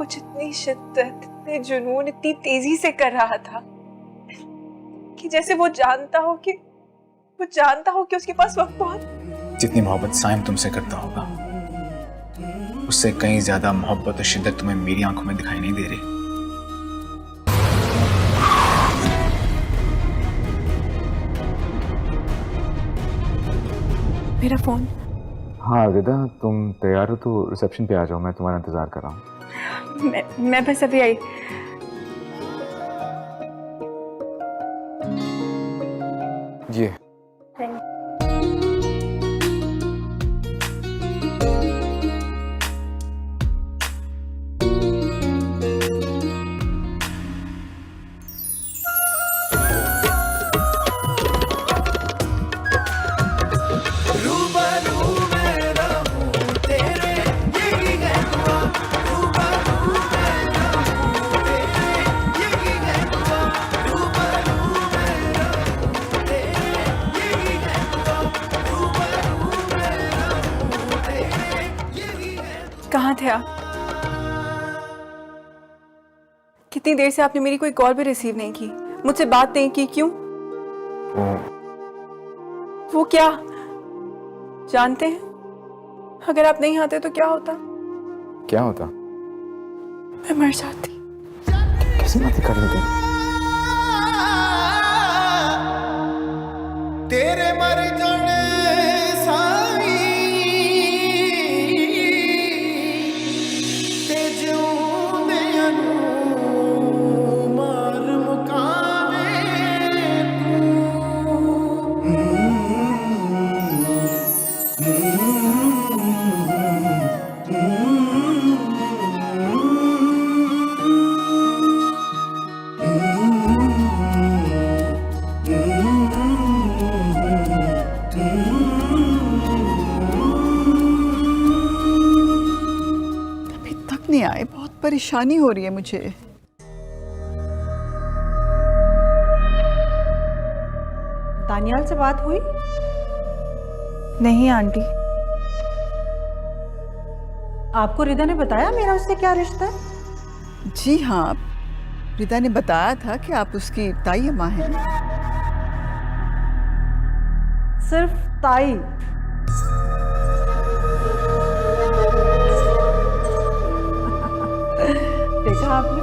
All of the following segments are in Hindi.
कुछ इतनी शिद्दत, इतने जुनून, इतनी तेजी से कर रहा था कि जैसे वो जानता हो कि उसके पास वक्त बहुत। जितनी मोहब्बत साइम तुमसे करता होगा उससे कहीं ज्यादा मोहब्बत और शिद्दत तुम्हें मेरी आंखों में दिखाई नहीं दे रही। मेरा फोन। हाँ रिदा, तुम तैयार हो तो रिसेप्शन पे आ जाओ, मैं तुम्हारा इंतजार कर रहा हूँ। मैं बस अभी आई। ये कहाँ थे आप? कितनी देर से आपने मेरी कोई कॉल भी रिसीव नहीं की, मुझसे बात नहीं की, क्यों? वो क्या जानते हैं? अगर आप नहीं आते तो क्या होता? क्या होता? मैं मर जाती। कैसी बातें कर रही थी? तेरे मर जाने साई ते जिउंदियां नूं मार मुकावे अभी तक नहीं आए, बहुत परेशानी हो रही है मुझे। दानियाल से बात हुई? नहीं आंटी। आपको रिदा ने बताया मेरा उससे क्या रिश्ता है? जी हाँ, रिदा ने बताया था कि आप उसकी ताई अम्मा हैं। सिर्फ ताई? देखा आपने,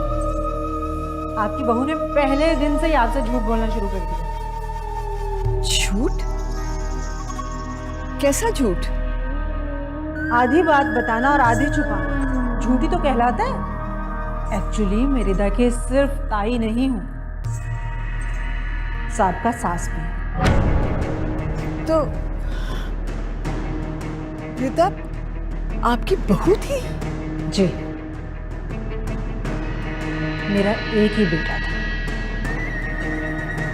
आपकी बहू ने पहले दिन से ही आपसे झूठ बोलना शुरू कर दिया। झूठ? कैसा झूठ? आधी बात बताना और आधी छुपाना झूठी तो कहलाता है। एक्चुअली मैं रिदा की सिर्फ ताई नहीं हूं, साहब का सास भी। तो रिदा आपकी बहू थी? जी, मेरा एक ही बेटा था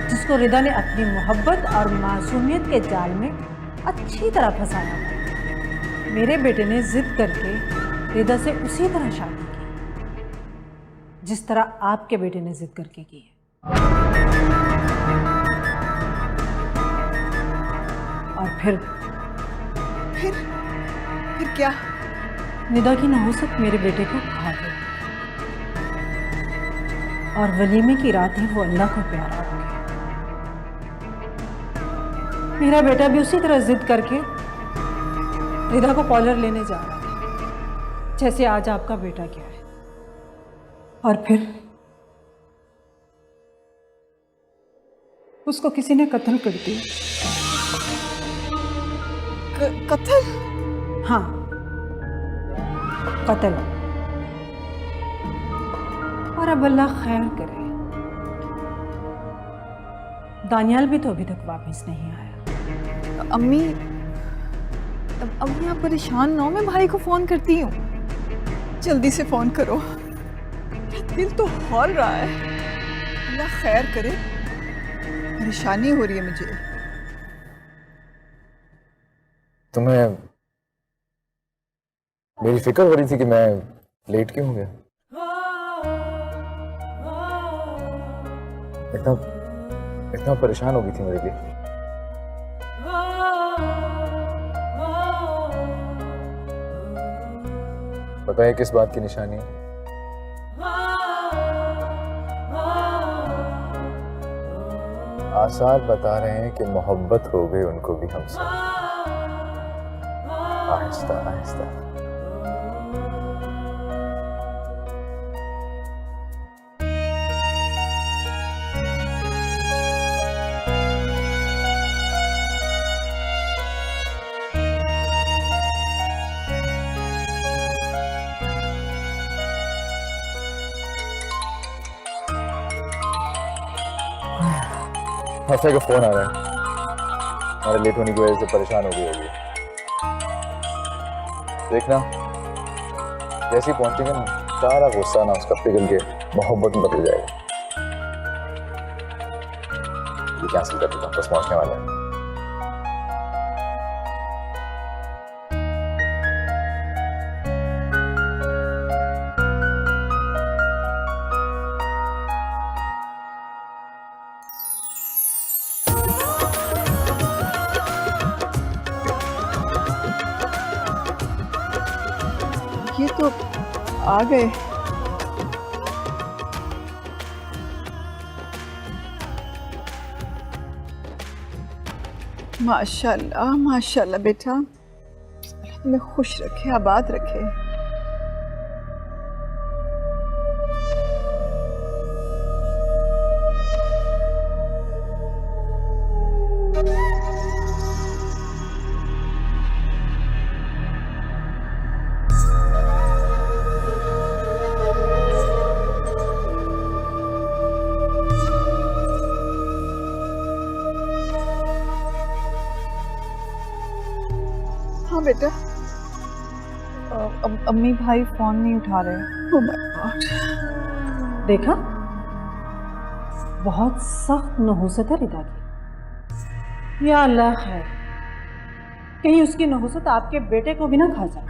जिसको रिदा ने अपनी मोहब्बत और मासूमियत के जाल में अच्छी तरह फंसाया था। मेरे बेटे ने जिद करके रिदा से उसी तरह शादी की जिस तरह आपके बेटे ने जिद करके की है। और फिर क्या? निदा की नहुसत मेरे बेटे को खा गई और वलीमे की रात ही वो अल्लाह को प्यारा हो गया। मेरा बेटा भी उसी तरह जिद करके रिदा को कॉलर लेने जा रहा है जैसे आज आपका बेटा क्या है। और फिर उसको किसी ने कत्ल कर दिया। कत्ल? हाँ, कत्ल। और अब अल्लाह खैर करे, दानियाल भी तो अभी तक वापस नहीं आया। अम्मी आप परेशान ना हो, मैं भाई को फोन करती हूँ। जल्दी से फोन करो, मेरा दिल तो हौल रहा है। अल्लाह खैर करे, परेशानी हो रही है मुझे। तुम्हें मेरी फिक्र हो रही थी कि मैं लेट क्यों हो गया। इतना परेशान हो गई थी मेरे लिए। पता है किस बात की निशानी है? आसार बता रहे हैं कि मोहब्बत हो गई उनको भी हमसे। आहिस्ता आहिस्ता। हफ्ते का फोन आ रहा है, हमारे लेट होने की वजह से परेशान हो गई होगी। देखना जैसे ही पहुंचेंगे ना, सारा गुस्सा ना उसका पिघल के मोहब्बत में बदल जाएगा। ये कैंसिल कर देता हूँ, बस पहुंचने वाला है। ये तो आ गए। माशाल्लाह माशाल्लाह बेटा, अल्लाह तुम्हें खुश रखे, आबाद रखे। हाँ बेटा। अम्मी भाई फोन नहीं उठा रहे। Oh my God. देखा, बहुत सख्त नहुसत है रिदा की। या अल्लाह है, कहीं उसकी नहुसत आपके बेटे को भी ना खा जाए।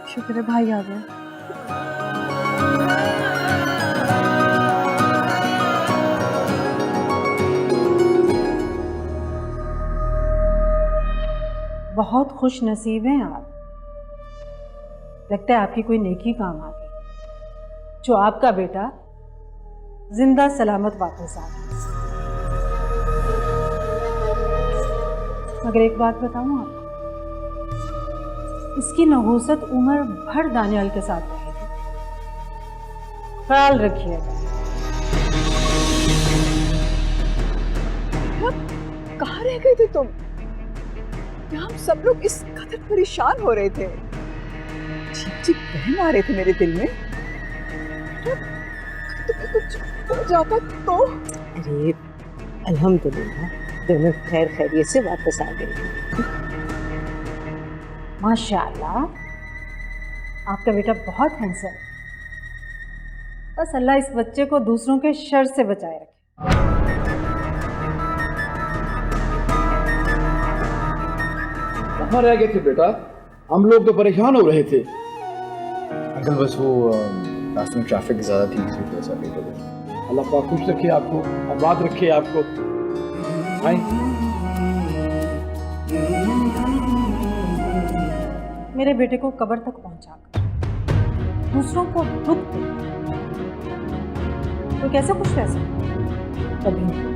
शुक्र है भाई आ गए। बहुत खुश नसीब हैं आप। लगता है आपकी कोई नेकी काम आ गई, जो आपका बेटा जिंदा सलामत वापस आ गया। मगर एक बात बताऊं आपको, इसकी नहुसत उम्र भर दानियाल के साथ रहेगी, ख्याल रखिएगा। कहाँ रह गए थे तुम? यहाँ हम सब लोग इस कदर परेशान हो रहे थे, चीख चीख बहन आ रहे थे मेरे दिल में। तुम्हें कुछ हो जाता तो? अरे अल्हम्दुलिल्लाह, दोनों खैर खैरियत से वापस आ गए। माशाअल्लाह, आपका बेटा बहुत हैंडसम है। बस अल्लाह इस बच्चे को दूसरों के शर से बचाए रखे। कहाँ रह गए थे बेटा? हम लोग तो परेशान हो रहे थे। अंकल बस वो रास्ते में ट्रैफिक ज़्यादा थी, इसलिए थोड़ा सा लेट हो गया। अल्लाह पाक खुश रखे आपको, आबाद रखे आपको। आए मेरे बेटे को कब्र तक पहुंचाकर दूसरों को दुख दे तो कैसे खुश रह सकते? कभी नहीं।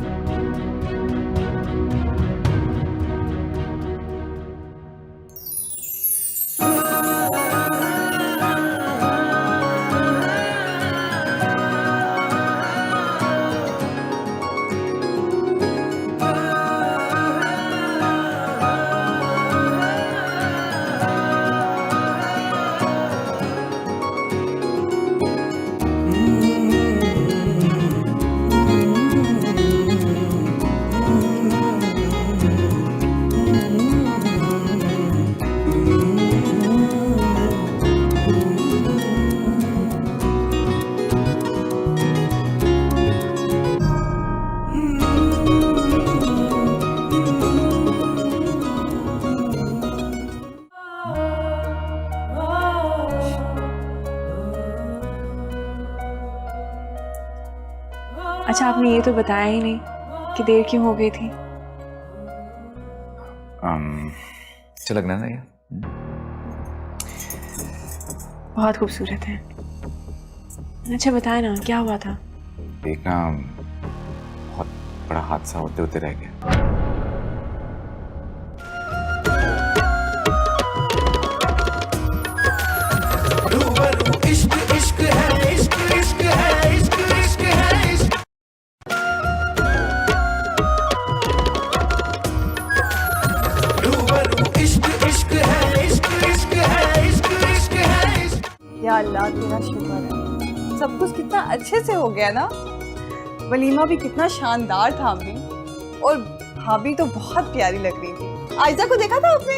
अच्छा, आपने ये तो बताया ही नहीं कि देर क्यों हो गई थी। अच्छा लग रहा है ना ये? बहुत खूबसूरत है। अच्छा बताए ना क्या हुआ था? एक ना बहुत बड़ा हादसा होते होते रह गया। रूबरू इश्क इश्क है, इश्क इश्क है, इश्क इश्क है, इश्क। रूबरू इश्क इश्क है, इश्क इश्क है, इश्क इश्क है, इश्क। या अल्लाह तेरा शुक्र है, सब कुछ कितना अच्छे से हो गया ना। वलीमा भी कितना शानदार था अम्मी, और भाभी तो बहुत प्यारी लग रही थी। आयजा को देखा था आपने?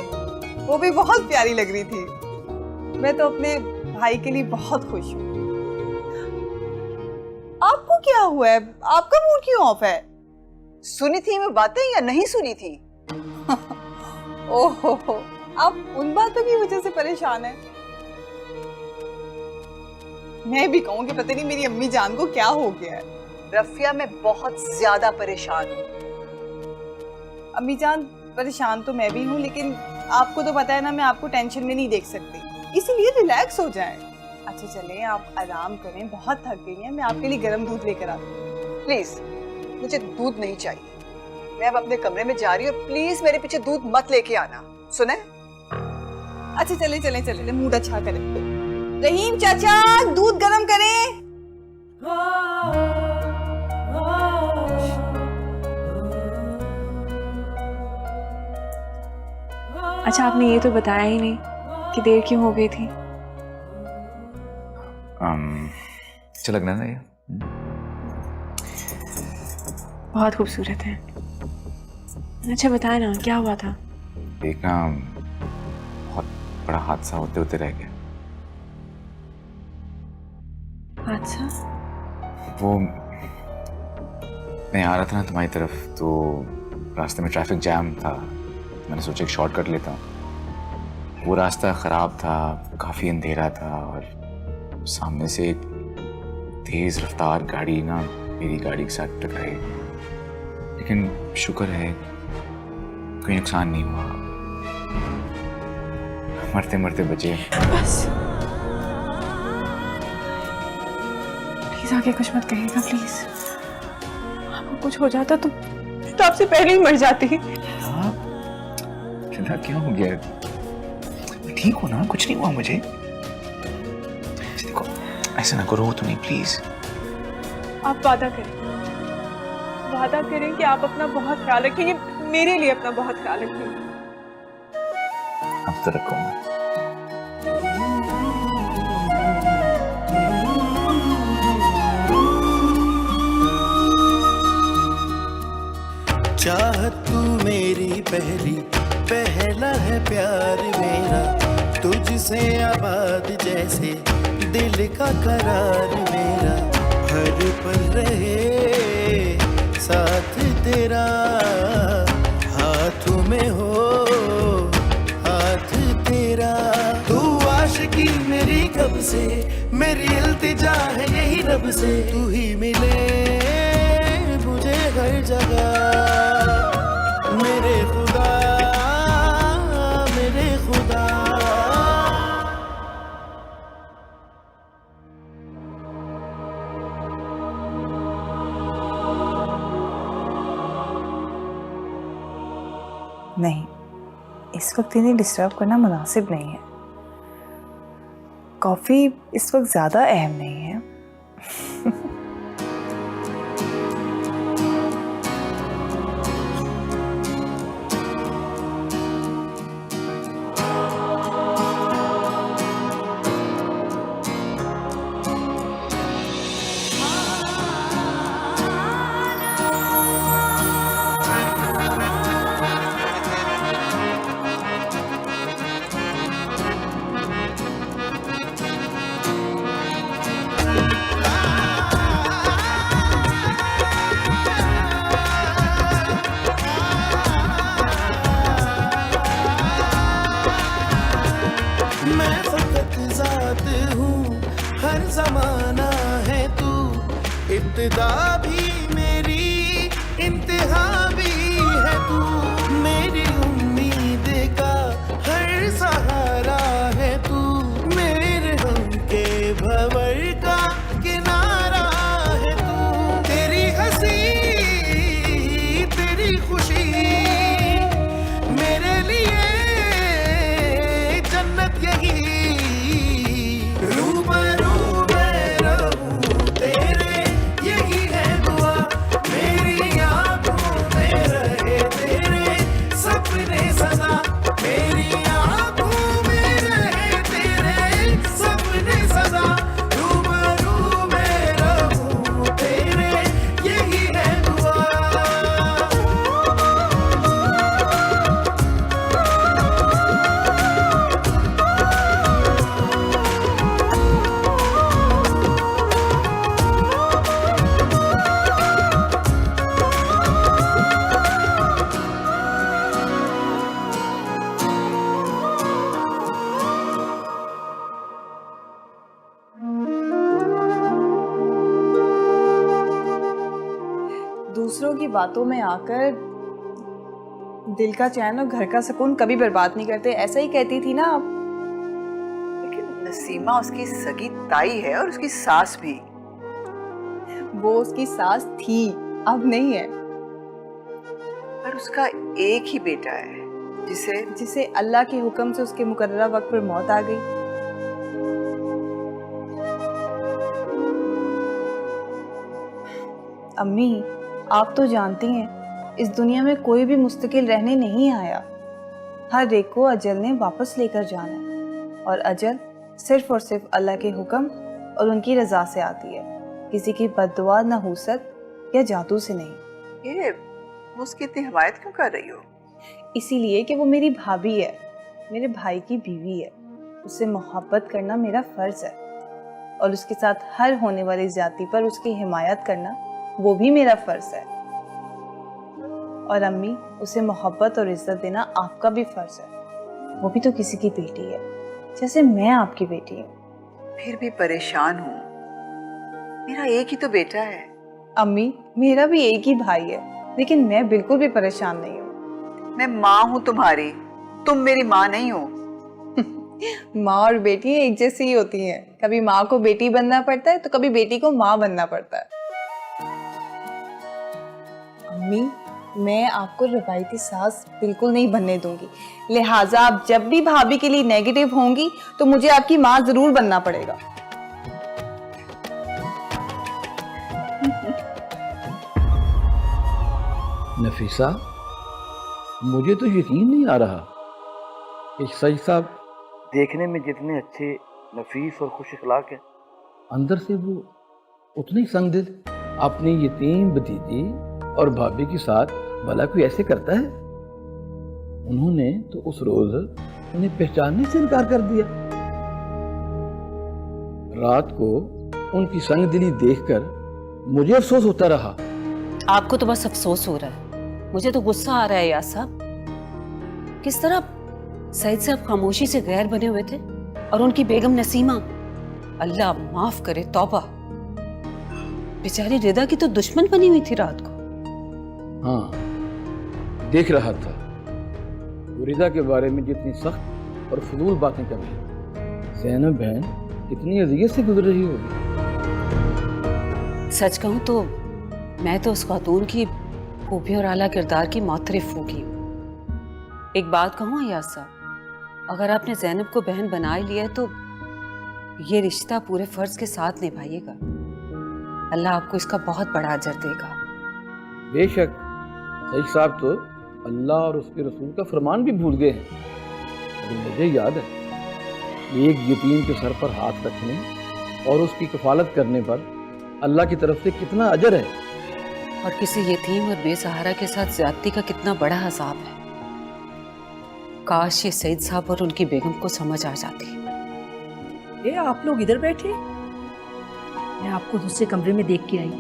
वो भी बहुत प्यारी लग रही थी। मैं तो अपने भाई के लिए बहुत खुश हूँ। आपको क्या हुआ है? आपका मूड क्यों ऑफ है? सुनी थी मैं बातें या नहीं सुनी थी? ओहो, आप उन बातों की वजह से परेशान हैं? मैं भी कहूँ कि पता नहीं मेरी अम्मी जान को क्या हो गया है। रफिया, मैं बहुत ज्यादा परेशान हूँ। अम्मी जान परेशान तो मैं भी हूँ, लेकिन आपको तो पता है ना मैं आपको टेंशन में नहीं देख सकती, इसीलिए रिलैक्स हो जाएं। अच्छा चलें, आप आराम करें, बहुत थक गई हैं। मैं आपके लिए गर्म दूध लेकर आती हूँ। प्लीज, मुझे दूध नहीं चाहिए। मैं अब अपने कमरे में जा रही हूँ, प्लीज मेरे पीछे दूध मत लेके आना, सुने? अच्छा चले चले चले, मूड अच्छा करें। रहीम चाचा, दूध गर्म करें। अच्छा आपने ये तो बताया ही नहीं कि देर क्यों हो गई थी? अच्छा लग रहा है ना ये? बहुत खूबसूरत है। अच्छा बताए ना क्या हुआ था? एक ना बहुत बड़ा हादसा होते होते रह गया। हादसा? वो मैं आ रहा था ना तुम्हारी तरफ, तो रास्ते में ट्रैफिक जैम था। मैंने सोचा एक शॉर्टकट लेता हूँ। वो रास्ता ख़राब था, काफ़ी अंधेरा था, और सामने से एक तेज़ रफ्तार गाड़ी ना मेरी गाड़ी के साथ टकराई। लेकिन शुक्र है कोई नुकसान नहीं हुआ, मरते मरते बचे। बस प्लीज आगे कुछ मत कहिएगा प्लीज। आपको कुछ हो जाता तो आपसे पहले ही मर जाती। चिंता क्या हो गया? ठीक हो ना? कुछ नहीं हुआ मुझे। देखो ऐसा ना करो तो नहीं, प्लीज। आप वादा करें कि आप अपना बहुत ख्याल रखेंगे, मेरे लिए अपना बहुत ख्याल रखेंगे। अब तो रखूंगा। चाहत तू मेरी पहला है प्यार मेरा, तुझसे आबाद जैसे दिल का करार मेरा। हर पल रहे साथ तेरा, हाथों में हो हाथ तेरा। तू आशिकी मेरी कब से, मेरी इल्तिजा है यही रब से। तू ही मिले मुझे हर जगह, मेरे खुदा मेरे खुदा। नहीं, इस वक्त इन्हें डिस्टर्ब करना मुनासिब नहीं है। कॉफ़ी इस वक्त ज़्यादा अहम नहीं है। मैं फकत ज़ात हूँ, हर ज़माना है तू। इब्तिदा भी मेरी, इंतहा भी है तू। मेरी उम्मीद दूसरों की बातों में आकर दिल का चैन और घर का सुकून कभी बर्बाद नहीं करते, ऐसा ही कहती थी ना आप। लेकिन नसीमा उसकी सगी ताई है और उसकी सास भी। वो उसकी सास थी, अब नहीं है। पर उसका एक ही बेटा है जिसे अल्लाह के हुक्म से उसके मुकर्ररा वक्त पर मौत आ गई। अम्मी, आप तो जानती हैं इस दुनिया में कोई भी मुस्तकिल रहने नहीं आया। हर एक को अजल ने वापस लेकर जाना है, और अजल सिर्फ और सिर्फ अल्लाह के हुक्म और उनकी रजा से आती है, किसी की बद्दुआ, नहूसत या जादू से नहीं। ये उसकी इतनी हिमायत क्यों कर रही हो? इसीलिए कि वो मेरी भाभी है, मेरे भाई की बीवी है। उससे मोहब्बत करना मेरा फर्ज है, और उसके साथ हर होने वाली ज्यादती पर उसकी हिमायत करना वो भी मेरा फर्ज है। और अम्मी, उसे मोहब्बत और इज्जत देना आपका भी फर्ज है। वो भी तो किसी की बेटी है, जैसे मैं आपकी बेटी हूँ। फिर भी परेशान हूँ, मेरा एक ही तो बेटा है। अम्मी, मेरा भी एक ही भाई है, लेकिन मैं बिल्कुल भी परेशान नहीं हूँ। मैं माँ हूँ तुम्हारी, तुम मेरी माँ नहीं हो। माँ और बेटी एक जैसी ही होती हैं। कभी माँ को बेटी बनना पड़ता है तो कभी बेटी को माँ बनना पड़ता है। अम्मी, मैं आपको रवायती सास बिल्कुल नहीं बनने दूंगी, लिहाजा आप जब भी भाभी के लिए नेगेटिव होंगी तो मुझे आपकी माँ जरूर बनना पड़ेगा। नफीसा, मुझे तो यकीन नहीं आ रहा कि सईद साहब देखने में जितने अच्छे, नफीस और खुश अखलाक हैं, अंदर से वो उतने ही संगदिल। अपनी यतीम भतीजी और भाभी के साथ भला कोई ऐसे करता है? उन्होंने तो उस रोज उन्हें पहचानने से इनकार कर दिया। रात को उनकी संगदिली देखकर मुझे अफसोस होता रहा। आपको तो बस अफसोस हो रहा है, मुझे तो गुस्सा आ रहा है यार साहब। किस तरह सईद साहब खामोशी से गैर बने हुए थे, और उनकी बेगम नसीमा, अल्लाह माफ करे, तौबा, बेचारी रिदा की तो दुश्मन बनी हुई थी रात को। हाँ, देख रहा था वो रिदा के बारे में जितनी सख्त और फजूल बातें कर रही। ज़ैनब बहन कितनी अज़ियत से गुजर रही होगी। सच कहूं तो मैं तो उस खातून की खूबी और आला किरदार की मोतरिफ होगी। एक बात कहूं अय्याज साहब, अगर आपने ज़ैनब को बहन बना ही लिया है तो ये रिश्ता पूरे फर्ज के साथ निभाइएगा। अल्लाह आपको इसका बहुत बड़ा अजर देगा। बेशक सईद साहब तो अल्लाह और उसके रसूल का फरमान भी भूल गए हैं, लेकिन मुझे याद है एक यतीम के सर पर हाथ रखने और उसकी कफालत करने पर अल्लाह की तरफ से कितना अजर है, और किसी यतीम और बेसहारा के साथ ज्यादती का कितना बड़ा अज़ाब है। काश ये सईद साहब और उनकी बेगम को समझ आ जाती। ये आप लोग इधर बैठे, मैं आपको दूसरे कमरे में देख के आई।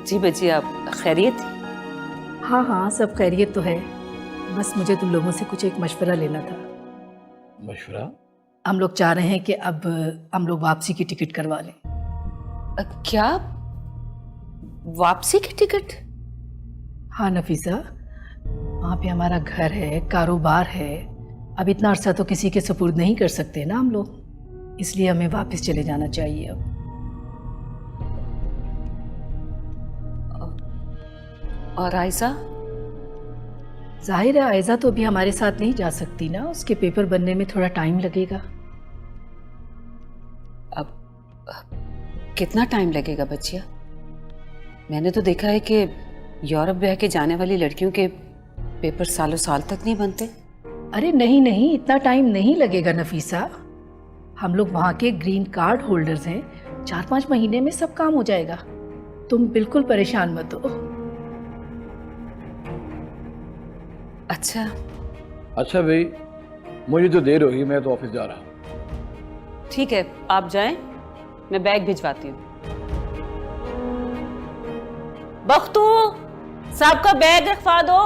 जी बजी, आप खैरियत? हाँ हाँ, सब खैरियत तो है, बस मुझे तुम लोगों से कुछ एक मशवरा लेना था। मशवरा? हम लोग चाह रहे हैं कि अब हम लोग वापसी की टिकट करवा लें। क्या वापसी की टिकट? हाँ नफीसा, वहाँ पे हमारा घर है, कारोबार है, अब इतना अरसा तो किसी के सुपुर्द नहीं कर सकते ना हम लोग, इसलिए हमें वापस चले जाना चाहिए अब। और आयजा? जाहिर है आयजा तो अभी हमारे साथ नहीं जा सकती ना, उसके पेपर बनने में थोड़ा टाइम लगेगा। अब कितना टाइम लगेगा बच्चिया? मैंने तो देखा है कि यूरोप ब्याह के जाने वाली लड़कियों के पेपर सालों साल तक नहीं बनते। अरे नहीं नहीं, इतना टाइम नहीं लगेगा नफीसा, हम लोग वहाँ के ग्रीन कार्ड होल्डर्स हैं, 4-5 महीने में सब काम हो जाएगा, तुम बिल्कुल परेशान मत हो। अच्छा भाई, मुझे तो देर होगी, मैं तो ऑफिस जा रहा हूँ। ठीक है, आप जाएं, मैं बैग भिजवाती हूँ। बख्तू साहब का बैग रखवा दो।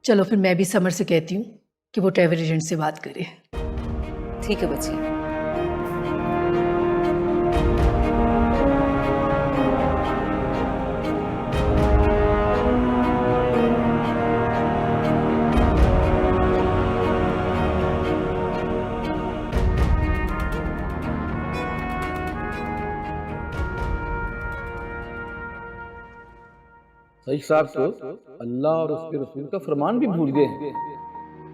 चलो फिर मैं भी समर से कहती हूँ कि वो ट्रैवल एजेंट से बात करे। ठीक है बच्ची। सईद साहब तो अल्लाह और उसके रसूल का फरमान भी भूल गए हैं,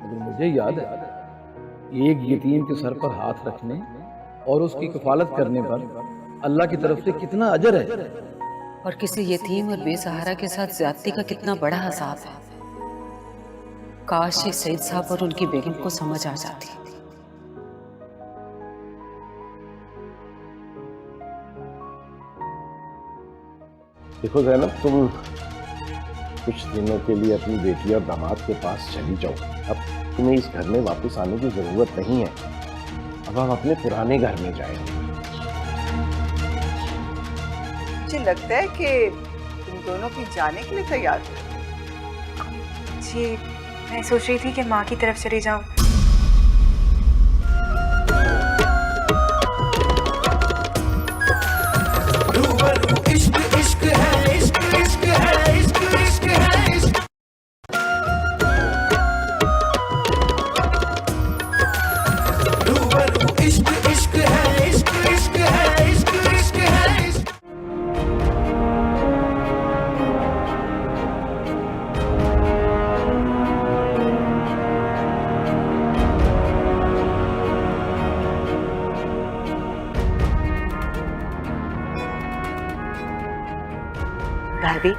मगर मुझे याद है एक यतीम के सर पर हाथ रखने और उसकी कफालत करने पर अल्लाह की तरफ से कितना अजर है। और किसी यतीम और बेसहारा के साथ ज्यादती का कितना बड़ा हिसाब है। काश ये सईद साहब और उनकी बेगम को समझ आ जाती। देखो जैनब, तुम कुछ दिनों के लिए अपनी बेटी और दामाद के पास चली जाओ। अब तुम्हें इस घर में वापस आने की जरूरत नहीं है। अब हम अपने पुराने घर में जाएंगे। मुझे लगता है कि तुम दोनों भी जाने के लिए तैयार हो। जी, मैं सोच रही थी कि माँ की तरफ चली जाऊँ। इश्क इश्क है, इश्क इश्क है, इश्क इश्क है, इश्क। रूबरू इश्क इश्क है, इश्क इश्क है, इश्क इश्क है, इश्क। भाभी,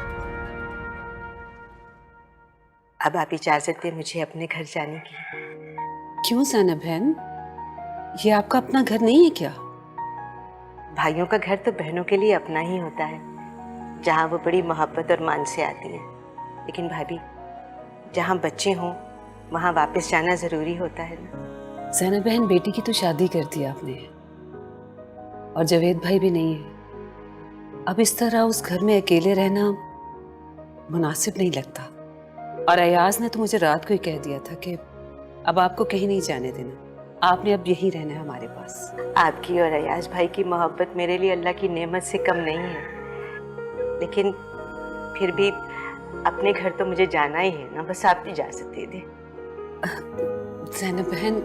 अब आप इजाजत दें मुझे अपने घर जाने की। क्यों ज़ैनब बहन, ये आपका अपना घर नहीं है क्या? भाइयों का घर तो बहनों के लिए अपना ही होता है, जहाँ वो बड़ी मोहब्बत और मान से आती है। लेकिन भाभी, जहाँ बच्चे हों वहाँ वापस जाना ज़रूरी होता है ना। ज़ैनब बहन, बेटी की तो शादी कर दी आपने और जवेद भाई भी नहीं है। अब इस तरह उस घर में अकेले रहना मुनासिब नहीं लगता। और अयाज ने तो मुझे रात को ही कह दिया था कि अब आपको कहीं नहीं जाने देना, आपने अब यहीं रहना है हमारे पास। आपकी और अयाज भाई की मोहब्बत मेरे लिए अल्लाह की नेमत से कम नहीं है, लेकिन फिर भी अपने घर तो मुझे जाना ही है ना। बस आप इजाजत दे दें। ज़ैनब बहन,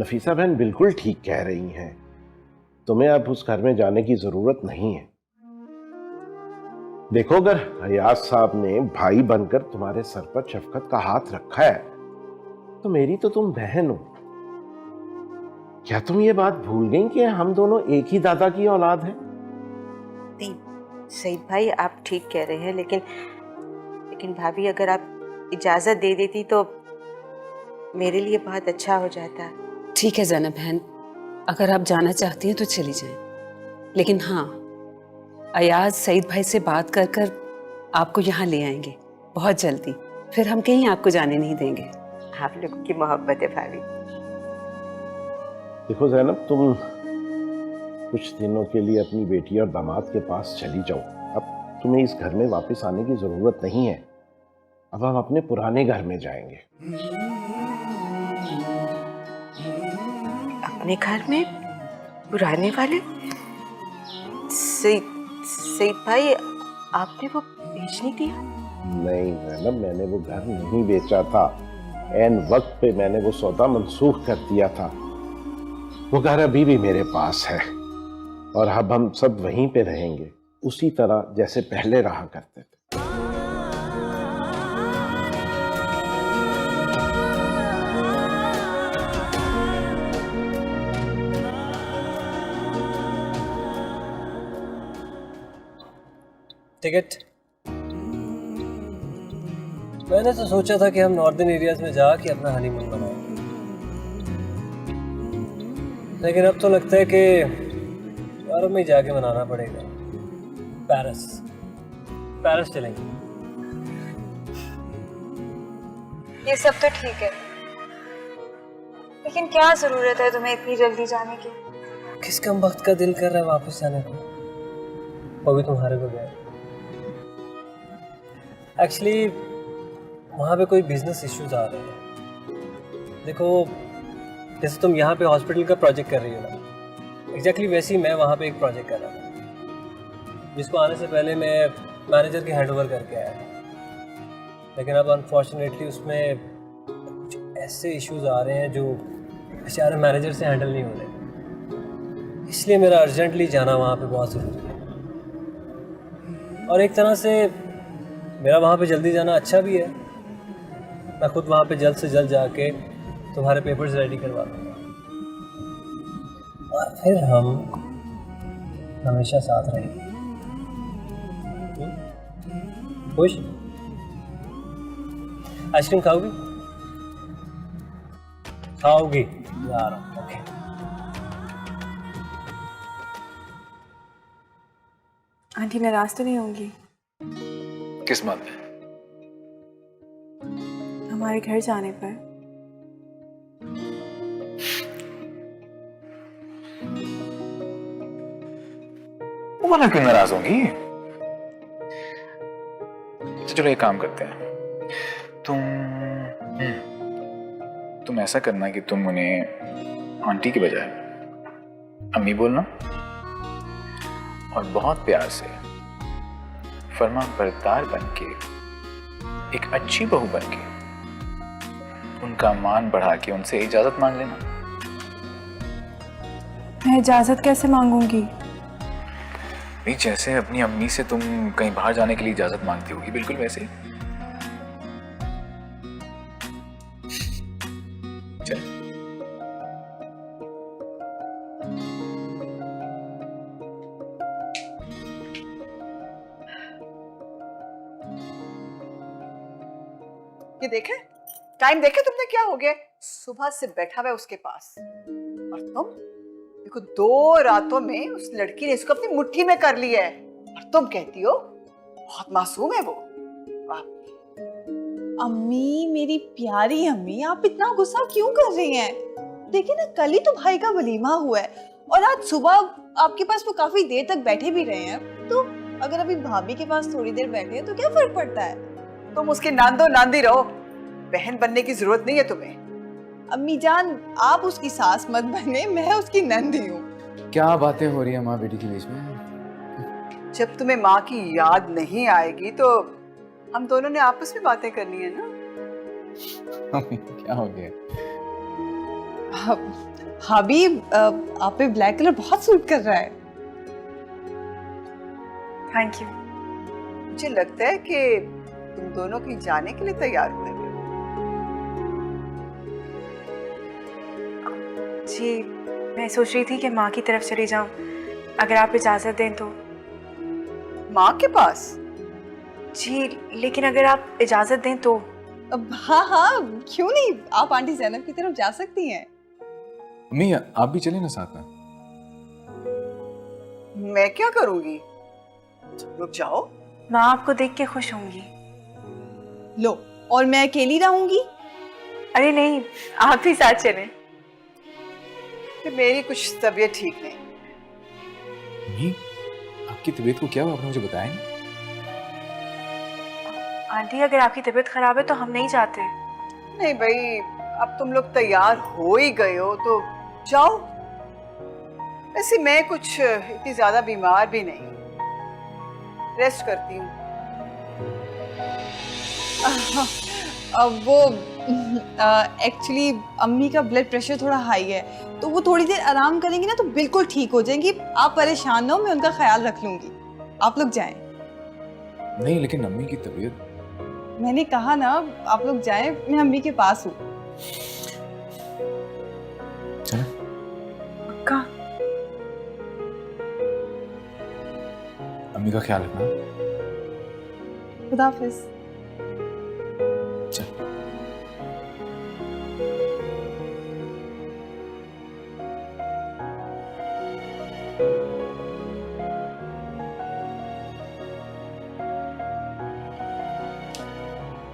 नफीसा बहन बिल्कुल ठीक कह रही हैं। तुम्हें अब उस घर में जाने की जरूरत नहीं है। देखो, अगर हयाज साहब ने भाई बनकर तुम्हारे सर पर शफकत का हाथ रखा है तो मेरी तो तुम बहन हो। क्या तुम ये बात भूल गई कि हम दोनों एक ही दादा की औलाद हैं? नहीं सईद भाई, आप ठीक कह रहे हैं, लेकिन भाभी, अगर आप इजाजत दे देती तो मेरे लिए बहुत अच्छा हो जाता। ठीक है ज़ैनब बहन, अगर आप जाना चाहती हैं तो चली जाएं। लेकिन हाँ, अयाज सईद भाई से बात कर कर आपको यहाँ ले आएंगे बहुत जल्दी। फिर हम कहीं आपको जाने नहीं देंगे। आप लोगों की मोहब्बत है भाभी। देखो जैनब, तुम कुछ दिनों के लिए अपनी बेटी और दामाद के पास चली जाओ। अब तुम्हें इस घर में वापस आने की जरूरत नहीं है। अब हम अपने पुराने घर में जाएंगे। अपने घर में? पुराने वाले? सईद भाई, आपने वो बेच नहीं दिया? नहीं जैनब, मैंने वो घर नहीं बेचा था। ऐन वक्त पे मैंने वो सौदा मंसूख कर दिया था। वो घर अभी भी मेरे पास है और अब हम सब वहीं पे रहेंगे, उसी तरह जैसे पहले रहा करते थे। टिकट? मैंने तो सोचा था कि हम नॉर्दर्न एरियाज में जाके अपना हनीमून मनाएं, लेकिन अब तो लगता है कि यूरोप में जाके मनाना पड़ेगा। पेरिस चलेंगे। ये सब तो ठीक है, लेकिन क्या जरूरत है तुम्हें इतनी जल्दी जाने की? किस कम वक्त का दिल कर रहा है वापस जाने को? वो भी तुम्हारे को गया। एक्चुअली वहाँ पे कोई बिजनेस इश्यूज आ रहे हैं। देखो, जैसे तुम यहाँ पे हॉस्पिटल का प्रोजेक्ट कर रही हो ना, एग्जैक्टली वैसे ही मैं वहाँ पे एक प्रोजेक्ट कर रहा था, जिसको आने से पहले मैं मैनेजर के हैंड ओवर करके आया था। लेकिन अब अनफॉर्चुनेटली उसमें कुछ ऐसे इश्यूज आ रहे हैं जो बेचारे मैनेजर से हैंडल नहीं हो रहे। इसलिए मेरा अर्जेंटली जाना वहाँ पे बहुत ज़रूरी है। और एक तरह से मेरा वहाँ पे जल्दी जाना अच्छा भी है। मैं खुद वहाँ पे जल्द से जल्द जाके तुम्हारे पेपर्स रेडी करवा दूँगा और फिर हम हमेशा साथ रहेंगे। खुश? आइसक्रीम खाओगी? खाओगी? जा रहा हूँ। ओके। आंटी नाराज तो नहीं होंगी किस बात में? हमारे घर जाने पर? वो मना क्यों नाराज होंगी? चलो एक काम करते हैं, तुम ऐसा करना कि तुम उन्हें आंटी के बजाय अम्मी बोलना और बहुत प्यार से फर्मा बरदार बनके एक अच्छी बहू बनके उनका मान बढ़ा के उनसे इजाजत मांग लेना। मैं इजाजत कैसे मांगूंगी? नहीं, जैसे अपनी अम्मी से तुम कहीं बाहर जाने के लिए इजाजत मांगती होगी, बिल्कुल वैसे। चल। ये देखे, टाइम देखे तुमने क्या हो गया? सुबह से बैठा हुआ है उसके पास और तुम देखो 2 रातों में उस लड़की ने इसको अपनी मुट्ठी में कर लिया है और तुम कहती हो बहुत मासूम है वो। वाह। अम्मी, मेरी प्यारी अम्मी, आप इतना गुस्सा क्यों कर रही हैं? देखिए ना, कल ही तो भाई का वलीमा हुआ है और आज सुबह आपके पास वो काफी देर तक बैठे भी रहे हैं, तो अगर अभी भाभी के पास थोड़ी देर बैठे हैं तो क्या फर्क पड़ता है? तुम उसकी नांदो नांदी रहो, बहन बनने की जरूरत नहीं है तुम्हें। अम्मी जान, आप उसकी सास मत बने, मैं उसकी नंदी हूँ। क्या बातें हो रही है माँ बेटी के बीच में? जब तुम्हें माँ की याद नहीं आएगी तो हम दोनों ने आपस में बातें करनी है ना। क्या हो गया? भाभी, आप पे ब्लैक कलर बहुत सूट कर रहा है। Thank you. मुझे लगता है कि तुम दोनों कहीं जाने के लिए तैयार हुए हो। जी, मैं सोच रही थी कि माँ की तरफ चली जाऊं, अगर आप इजाजत दें तो। माँ के पास? जी, लेकिन अगर आप इजाजत दें तो। हाँ हाँ, क्यों नहीं, आप आंटी ज़ैनब की तरफ जा सकती हैं। अम्मी, आप भी चले ना साथ में। मैं क्या करूंगी? रुक जाओ। माँ आपको देख के खुश होंगी। लो, और मैं अकेली रहूंगी? अरे नहीं, आप भी साथ चलें। कि मेरी कुछ तबीयत ठीक नहीं। अम्मी, आपकी तबीयत को क्या हुआ, आपने मुझे बताया नहीं? आंटी, अगर आपकी तबीयत खराब है तो हम नहीं जाते। नहीं भाई, अब तुम लोग तैयार हो ही गए हो तो जाओ। वैसे मैं कुछ इतनी ज्यादा बीमार भी नहीं, रेस्ट करती हूँ। वो एक्चुअली अम्मी का ब्लड प्रेशर थोड़ा हाई है, तो वो थोड़ी देर आराम करेंगी ना तो बिल्कुल ठीक हो जाएंगी। आप परेशान ना हो, मैं उनका ख्याल रख लूंगी। आप लोग जाएं। नहीं, लेकिन अम्मी की तबीयत। मैंने कहा ना, आप लोग जाएं, मैं अम्मी के पास हूँ। चलो। पक्का? अम्मी का ख्याल रखना। खुदा हाफिज। चल।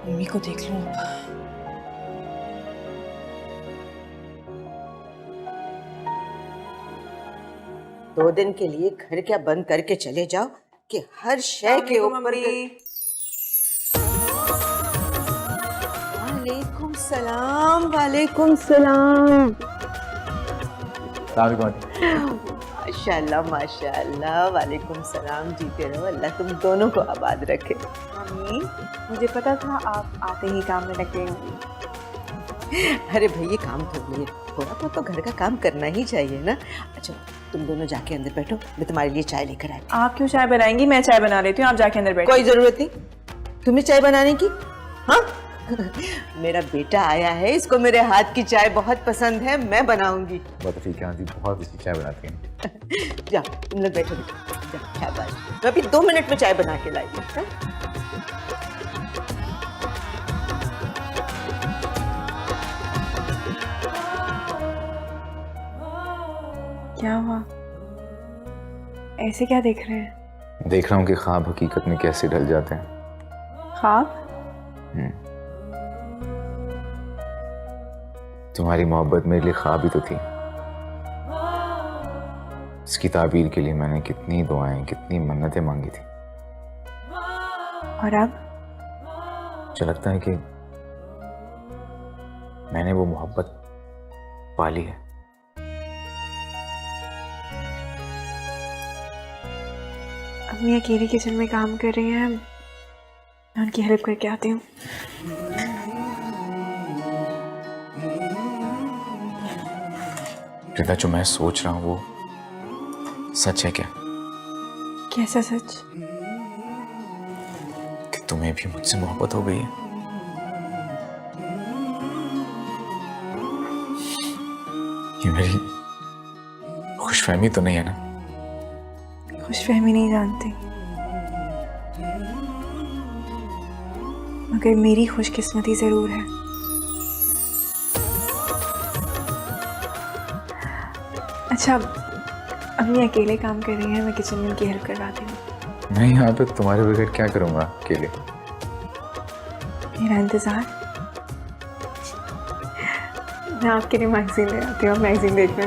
मम्मी को देख लूं अब। 2 दिन के लिए घर क्या बंद करके चले जाओ कि हर शय के ऊपर। वालेकुम सलाम। वालेकुम सलाम। माशाल्लाह माशाल्लाह। वालेकुम सलाम। जीते रहो, अल्लाह तुम दोनों को आबाद रखे। मम्मी, मुझे पता था आप आते ही काम में लग गई होंगी। अरे भाई, ये काम तो नहीं है, थोड़ा बहुत तो घर का काम करना ही चाहिए ना। अच्छा, तुम दोनों जाके अंदर बैठो, मैं तुम्हारे लिए चाय लेकर आई। आप क्यों चाय बनाएंगी? मैं चाय बना लेती हूँ, आप जाके अंदर बैठो। कोई जरूरत नहीं तुम्हें चाय बनाने की। हाँ मेरा बेटा आया है, इसको मेरे हाथ की चाय बहुत पसंद है, मैं बनाऊंगी। बहुत ठीक है आंटी, बहुत अच्छी चाय बनाती हैं। जाओ तुम लोग बैठो, जाओ शाबाश। मैं अभी 2 मिनट में चाय बना के लाई हूँ। क्या हुआ? ऐसे क्या देख रहे हैं? देख रहा हूँ कि ख्वाब हकीकत में कैसे ढल जाते हैं। ख्वाब? तुम्हारी मोहब्बत मेरे लिए ख्वाब ही तो थी। इसकी ताबीर के लिए मैंने कितनी दुआएं, कितनी मन्नतें मांगी थी। और अब? मुझे लगता है कि मैंने वो मोहब्बत पाली है। अम्मी अकेले किचन में काम कर रही हैं, मैं उनकी हेल्प करके आती हूँ। रिदा, जो मैं सोच रहा हूँ वो सच है क्या? कैसा सच? कि तुम्हें भी मुझसे मोहब्बत हो गई है? ये मेरी खुशफहमी तो नहीं है ना? खुशफहमी नहीं जानती, मगर मेरी खुशकिस्मती जरूर है। अच्छा, अम्मी अकेले काम कर रही हैं, मैं किचन में उनकी हेल्प करवाती हूँ। मैं यहाँ पे तुम्हारे बगैर क्या करूँगा अकेले? मेरा इंतजार। मैं आपके लिए मैगजीन ले आती हूँ, मैगजीन देखने।